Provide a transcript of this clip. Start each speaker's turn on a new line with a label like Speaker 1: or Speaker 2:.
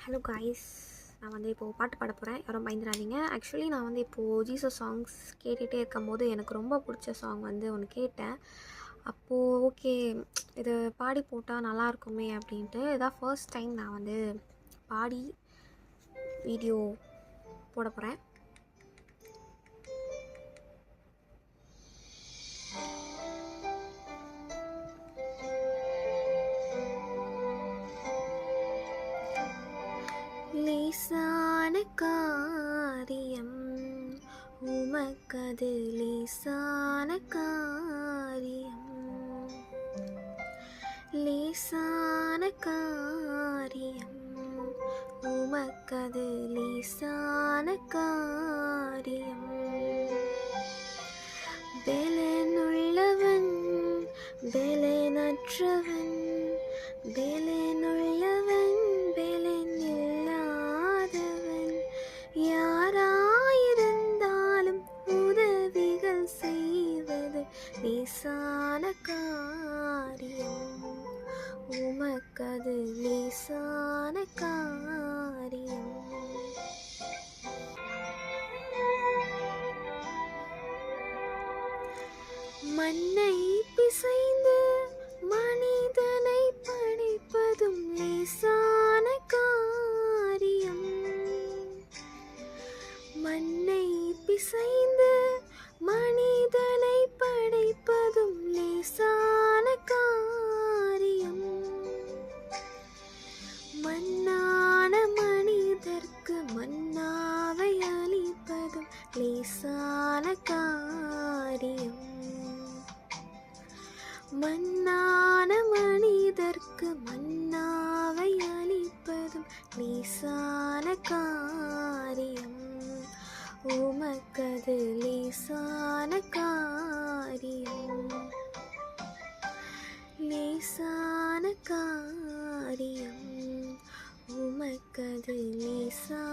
Speaker 1: Hello guys, நான் வந்து இப்போது பாட்டு பாட போகிறேன். யாரும் பயந்துடாதீங்க. ஆக்சுவலி நான் வந்து இப்போது ஜீசஸ் சாங்ஸ் கேட்டுகிட்டே இருக்கும்போது எனக்கு ரொம்ப பிடிச்ச சாங் வந்து ஒன்று கேட்டேன். அப்போது ஓகே, இது பாடி போட்டால் நல்லாயிருக்குமே அப்படின்ட்டு இதான் ஃபர்ஸ்ட் டைம் நான் வந்து பாடி வீடியோ போட போகிறேன். லேசான காரியம் உமக்கது லேசான காரியம், லேசான காரியம் உமக்கது லேசான காரியம். பெலனுள்ளவன் பெலனற்றவன், பெலனுள்ளவன் பெலனில்லாதவன், யாராயிருந்தாலும் உதவிகள் செய்வது லேசான காரியம், உமக்கது லேசான காரியம். மண்ணை பிசைந்து மனிதனை படைப்பதும் லேசான காரியம், மண்ணை பிசைந்து மனிதனை படைப்பதும் லேசான காரியம். மண்ணான மனிதர்க்கு மன்னாவை அளிப்பதும் லேசான காரியம், மண்ணான மனிதர்க்கு மன்னாவை அளிப்பதும் லேசான காரியம், உமக்கது லேசான காரியம், லேசான காரியம், உமக்கது லேசான